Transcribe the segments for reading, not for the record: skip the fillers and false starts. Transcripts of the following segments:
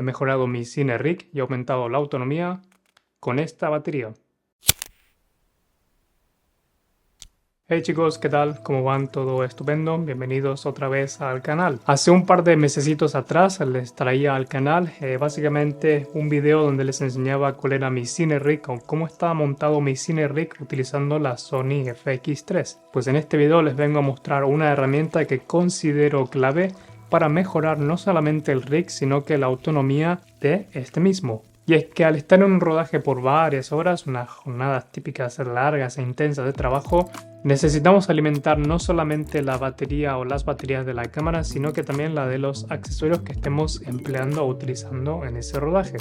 He mejorado mi Cine Rig y he aumentado la autonomía con esta batería. Hey chicos, ¿qué tal? ¿Cómo van? ¿Todo estupendo? Bienvenidos otra vez al canal. Hace un par de mesecitos atrás les traía al canal básicamente un video donde les enseñaba cuál era mi Cine Rig o cómo estaba montado mi Cine Rig utilizando la Sony FX3. Pues en este video les vengo a mostrar una herramienta que considero clave para mejorar no solamente el rig, sino que la autonomía de este mismo. Y es que al estar en un rodaje por varias horas, unas jornadas típicas largas e intensas de trabajo, necesitamos alimentar no solamente la batería o las baterías de la cámara, sino que también la de los accesorios que estemos empleando o utilizando en ese rodaje.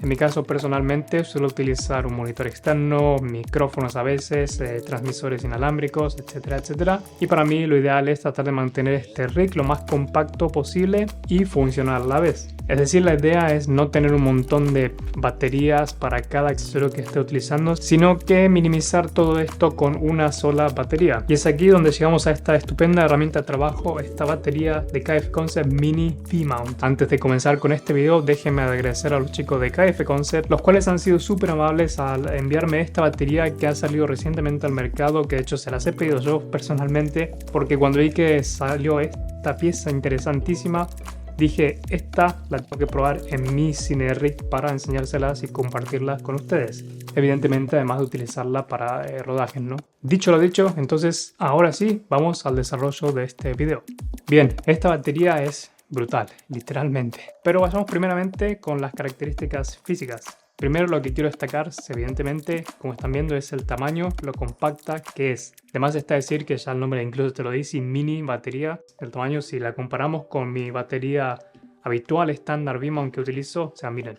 En mi caso personalmente suelo utilizar un monitor externo, micrófonos a veces, transmisores inalámbricos, etcétera, etcétera. Y para mí lo ideal es tratar de mantener este rig lo más compacto posible y funcional a la vez. Es decir, la idea es no tener un montón de baterías para cada accesorio que esté utilizando, sino que minimizar todo esto con una sola batería. Y es aquí donde llegamos a esta estupenda herramienta de trabajo, esta batería de KF Concept Mini V-Mount. Antes de comenzar con este video, déjenme agradecer a los chicos de KF Concept, los cuales han sido súper amables al enviarme esta batería que ha salido recientemente al mercado, que de hecho se las he pedido yo personalmente, porque cuando vi que salió esta pieza interesantísima, dije, esta la tengo que probar en mi Cine Rig para enseñárselas y compartirlas con ustedes. Evidentemente, además de utilizarla para rodajes, ¿no? Dicho lo dicho, entonces ahora sí, vamos al desarrollo de este video. Bien, esta batería es brutal, literalmente. Pero vayamos primeramente con las características físicas. Primero lo que quiero destacar, evidentemente, como están viendo, es el tamaño, lo compacta que es. Además está decir que ya el nombre incluso te lo dice, mini batería. El tamaño, si la comparamos con mi batería habitual, estándar V-Mount que utilizo, o sea, miren.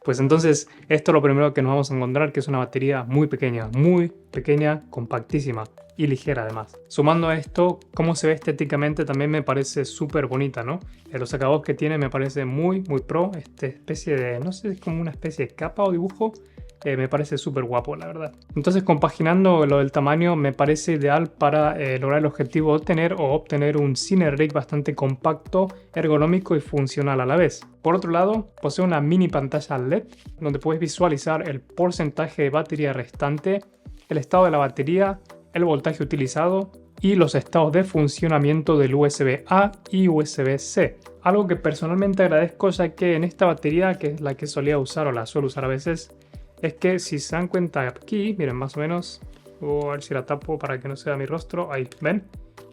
Pues entonces, esto es lo primero que nos vamos a encontrar, que es una batería muy pequeña, compactísima y ligera además. Sumando a esto, cómo se ve estéticamente también me parece súper bonita, ¿no? Los acabados que tiene me parece muy pro. Esta especie de, no sé, es como una especie de capa o dibujo. Me parece súper guapo, la verdad. Entonces, compaginando lo del tamaño, me parece ideal para lograr el objetivo de obtener un Cine Rig bastante compacto, ergonómico y funcional a la vez. Por otro lado, posee una mini pantalla LED donde puedes visualizar el porcentaje de batería restante, el estado de la batería, el voltaje utilizado y los estados de funcionamiento del USB-A y USB-C. Algo que personalmente agradezco, ya que en esta batería, que es la que solía usar o la suelo usar a veces, es que si se dan cuenta aquí, miren más o menos, a ver si la tapo para que no se vea mi rostro, ahí, ¿ven?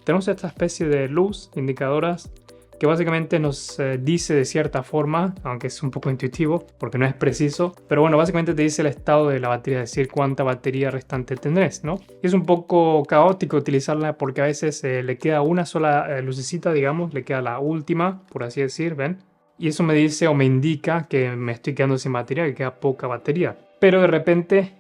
Tenemos esta especie de luz indicadoras que básicamente nos dice de cierta forma, aunque es un poco intuitivo porque no es preciso, pero bueno, básicamente te dice el estado de la batería, es decir, cuánta batería restante tendrés, ¿no? Y es un poco caótico utilizarla porque a veces le queda una sola lucecita, digamos, le queda la última, por así decir, ¿ven? Y eso me dice o me indica que me estoy quedando sin batería, que queda poca batería. Pero de repente,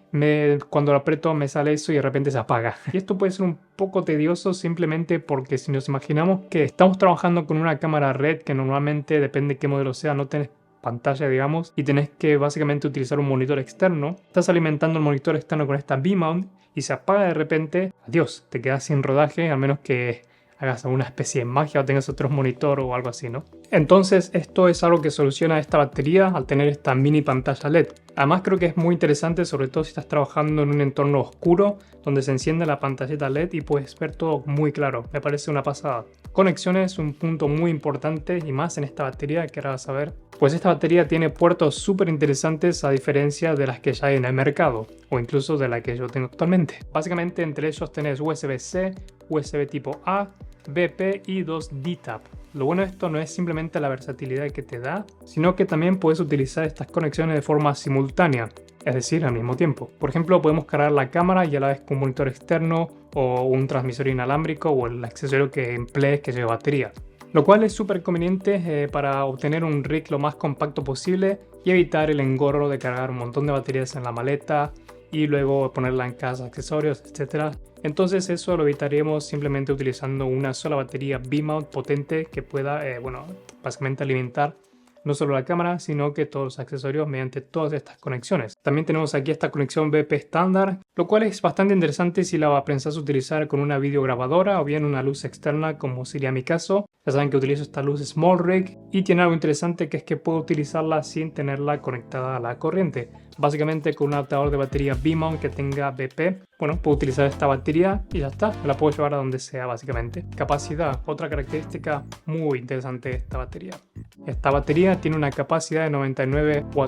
cuando lo aprieto me sale eso y de repente se apaga. Y esto puede ser un poco tedioso simplemente porque si nos imaginamos que estamos trabajando con una cámara RED que normalmente, depende de qué modelo sea, no tenés pantalla, digamos, y tenés que básicamente utilizar un monitor externo. Estás alimentando el monitor externo con esta V-Mount y se apaga de repente. Adiós, te quedas sin rodaje, al menos que hagas alguna especie de magia o tengas otro monitor o algo así, ¿no? Entonces esto es algo que soluciona esta batería al tener esta mini pantalla LED. Además creo que es muy interesante, sobre todo si estás trabajando en un entorno oscuro donde se enciende la pantallita LED y puedes ver todo muy claro. Me parece una pasada. Conexiones, un punto muy importante y más en esta batería que ahora vas a ver. Pues esta batería tiene puertos súper interesantes a diferencia de las que ya hay en el mercado o incluso de la que yo tengo actualmente. Básicamente entre ellos tenés USB-C, USB tipo A, BP y 2 DTAP. Lo bueno de esto no es simplemente la versatilidad que te da, sino que también puedes utilizar estas conexiones de forma simultánea, es decir, al mismo tiempo. Por ejemplo, podemos cargar la cámara y a la vez con un monitor externo o un transmisor inalámbrico o el accesorio que emplees que lleve batería. Lo cual es súper conveniente para obtener un rig lo más compacto posible y evitar el engorro de cargar un montón de baterías en la maleta y luego ponerla en casa, accesorios, etc. Entonces eso lo evitaríamos simplemente utilizando una sola batería V-Mount potente que pueda, básicamente alimentar no solo la cámara, sino que todos los accesorios mediante todas estas conexiones. También tenemos aquí esta conexión BP estándar, lo cual es bastante interesante si la pensás utilizar con una videograbadora o bien una luz externa, como sería mi caso, Ya saben que utilizo esta luz SmallRig y tiene algo interesante, que es que puedo utilizarla sin tenerla conectada a la corriente. Básicamente con un adaptador de batería B-mount que tenga BP, bueno, puedo utilizar esta batería y ya está, me la puedo llevar a donde sea básicamente. Capacidad, otra característica muy interesante de esta batería. Esta batería tiene una capacidad de 99 Wh,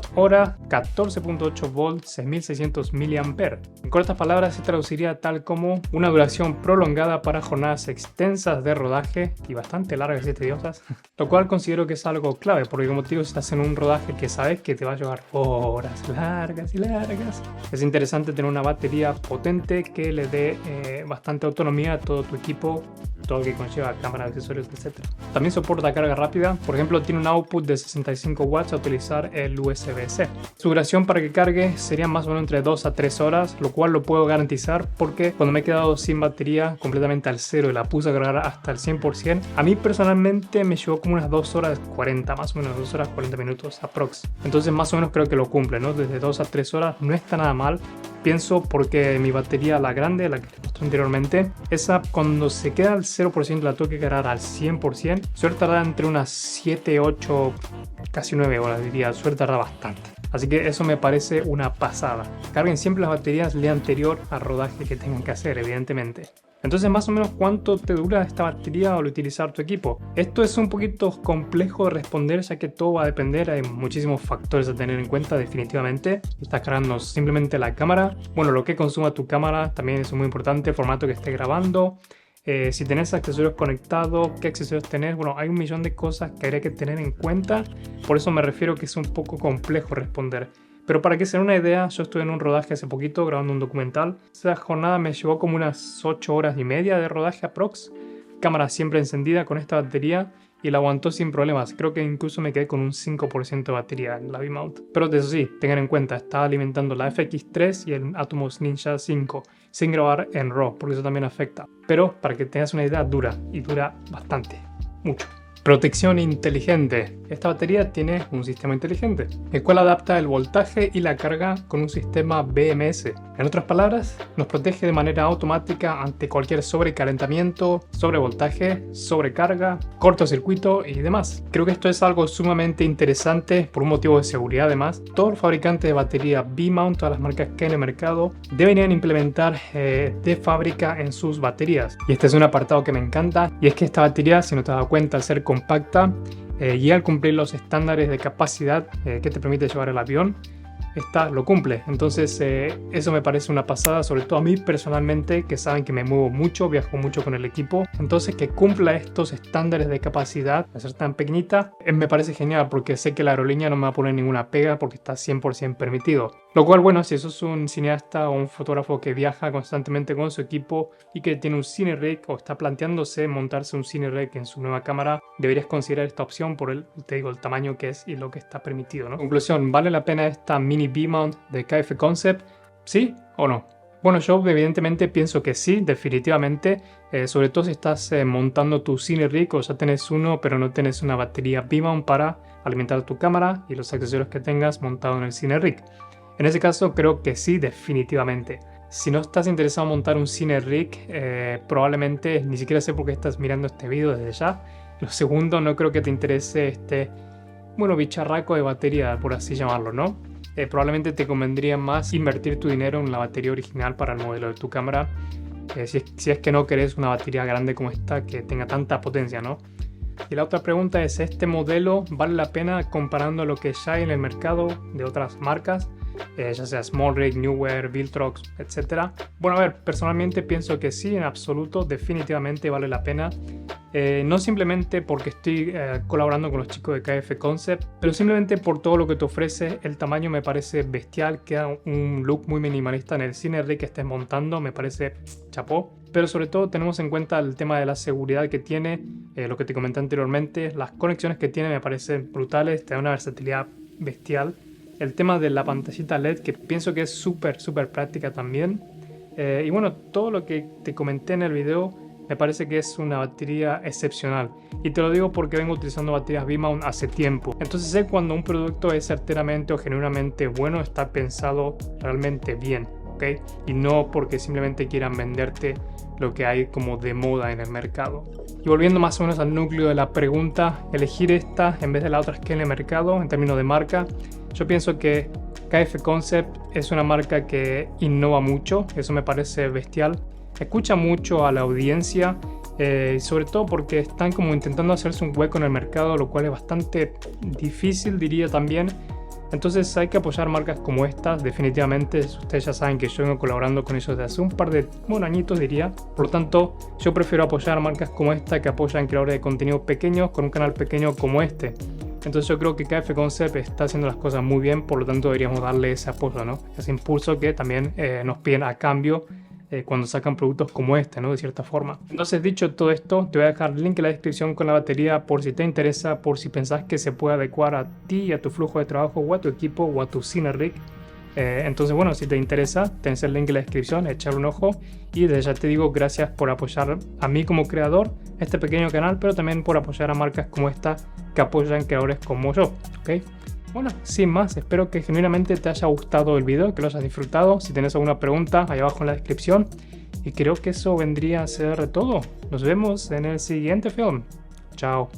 14.8 volts, 6600 mAh. En cortas palabras se traduciría tal como una duración prolongada para jornadas extensas de rodaje y bastante largas y tediosas, lo cual considero que es algo clave, porque como te digo, si estás en un rodaje que sabes que te va a llevar horas largas y largas, es interesante tener una batería potente que le dé bastante autonomía a todo tu equipo, todo lo que conlleva cámara, accesorios, etc. También soporta carga rápida, por ejemplo tiene un output de 65 watts a utilizar el USB-C. Su duración para que cargue sería más o menos entre 2 a 3 horas, lo cual lo puedo garantizar porque cuando me he quedado sin batería completamente al cero y la puse a cargar hasta el 100%, a mí personalmente me llevó como unas 2 horas 40, más o menos 2 horas 40 minutos aprox. Entonces más o menos creo que lo cumple, ¿no? Desde 2 a 3 horas no está nada mal. Pienso porque mi batería, la grande, la que les mostré anteriormente, esa cuando se queda al 0% la tengo que cargar al 100%, suele tardar entre unas 7, 8, casi 9 horas diría, suele tardar bastante. Así que eso me parece una pasada. Carguen siempre las baterías el día anterior al rodaje que tengan que hacer, evidentemente. Entonces, más o menos, ¿cuánto te dura esta batería al utilizar tu equipo? Esto es un poquito complejo de responder, ya que todo va a depender, hay muchísimos factores a tener en cuenta definitivamente. Estás cargando simplemente la cámara, bueno, lo que consuma tu cámara también es muy importante, el formato que esté grabando, si tenés accesorios conectados, qué accesorios tenés, bueno, hay un millón de cosas que habría que tener en cuenta, por eso me refiero que es un poco complejo responder. Pero para que se den una idea, yo estuve en un rodaje hace poquito grabando un documental. Esa jornada me llevó como unas 8 horas y media de rodaje aprox. Cámara siempre encendida con esta batería y la aguantó sin problemas. Creo que incluso me quedé con un 5% de batería en la V-mount. Pero eso sí, tengan en cuenta, estaba alimentando la FX3 y el Atomos Ninja 5 sin grabar en RAW, porque eso también afecta. Pero para que tengas una idea, dura y dura bastante, mucho. Protección inteligente. Esta batería tiene un sistema inteligente, el cual adapta el voltaje y la carga con un sistema BMS. En otras palabras, nos protege de manera automática ante cualquier sobrecalentamiento, sobrevoltaje, sobrecarga, cortocircuito y demás. Creo que esto es algo sumamente interesante por un motivo de seguridad además. Todos los fabricantes de batería B-mount, todas las marcas que hay en el mercado, deberían implementar de fábrica en sus baterías. Y este es un apartado que me encanta, y es que esta batería, si no te has dado cuenta, al ser compacta y al cumplir los estándares de capacidad que te permite llevar el avión, esta lo cumple. Entonces eso me parece una pasada, sobre todo a mí personalmente, que saben que me muevo mucho, viajo mucho con el equipo. Entonces que cumpla estos estándares de capacidad, al ser tan pequeñita, me parece genial, porque sé que la aerolínea no me va a poner ninguna pega porque está 100% permitido. Lo cual, bueno, si sos un cineasta o un fotógrafo que viaja constantemente con su equipo y que tiene un cine rig o está planteándose montarse un cine rig en su nueva cámara, deberías considerar esta opción por el tamaño que es y lo que está permitido, ¿no? Conclusión, ¿vale la pena esta mini B-mount de KF Concept? ¿Sí o no? Bueno, yo evidentemente pienso que sí, definitivamente, sobre todo si estás montando tu cine rig o ya tenés uno pero no tenés una batería B-mount para alimentar tu cámara y los accesorios que tengas montado en el cine rig. En ese caso creo que sí, definitivamente. Si no estás interesado en montar un cine rig, probablemente ni siquiera sé por qué estás mirando este video desde ya. Lo segundo, no creo que te interese este, bueno, bicharraco de batería, por así llamarlo, ¿no? Probablemente te convendría más invertir tu dinero en la batería original para el modelo de tu cámara, si es que no querés una batería grande como esta que tenga tanta potencia, ¿no? Y la otra pregunta es, ¿este modelo vale la pena comparando lo que ya hay en el mercado de otras marcas? Ya sea SmallRig, Neewer, Viltrox, etc. Bueno, a ver, personalmente pienso que sí, en absoluto, definitivamente vale la pena. No simplemente porque estoy colaborando con los chicos de KF Concept, pero simplemente por todo lo que te ofrece. El tamaño me parece bestial, queda un look muy minimalista en el cine rig que estés montando, me parece chapó. Pero sobre todo tenemos en cuenta el tema de la seguridad que tiene, lo que te comenté anteriormente, las conexiones que tiene me parecen brutales, te da una versatilidad bestial. El tema de la pantallita LED, que pienso que es súper práctica también. Y bueno, todo lo que te comenté en el video me parece que es una batería excepcional. Y te lo digo porque vengo utilizando baterías B-mount hace tiempo. Entonces sé cuando un producto es certeramente o genuinamente bueno, está pensado realmente bien. ¿ok? Y no porque simplemente quieran venderte lo que hay como de moda en el mercado. Y volviendo más o menos al núcleo de la pregunta, elegir esta en vez de las otras que hay en el mercado en términos de marca, yo pienso que KF Concept es una marca que innova mucho, eso me parece bestial. Escucha mucho a la audiencia, sobre todo porque están como intentando hacerse un hueco en el mercado, lo cual es bastante difícil, diría también. Entonces hay que apoyar marcas como estas, definitivamente. Ustedes ya saben que yo vengo colaborando con ellos desde hace un par de añitos, diría. Por lo tanto, yo prefiero apoyar marcas como esta que apoyan creadores de contenido pequeños con un canal pequeño como este. Entonces yo creo que KF Concept está haciendo las cosas muy bien, por lo tanto deberíamos darle ese apoyo, ¿no? Ese impulso que también nos piden a cambio cuando sacan productos como este, ¿no? De cierta forma. Entonces, dicho todo esto, te voy a dejar el link en la descripción con la batería por si te interesa, por si pensás que se puede adecuar a ti, a tu flujo de trabajo, o a tu equipo, o a tu cine rig. Entonces, bueno, si te interesa, tenés el link en la descripción, echar un ojo. Y desde ya te digo gracias por apoyar a mí como creador, este pequeño canal, pero también por apoyar a marcas como esta que apoyan creadores como yo, ¿ok? Bueno, sin más, espero que genuinamente te haya gustado el video, que lo hayas disfrutado. Si tienes alguna pregunta, ahí abajo en la descripción. Y creo que eso vendría a ser todo. Nos vemos en el siguiente film. Chao.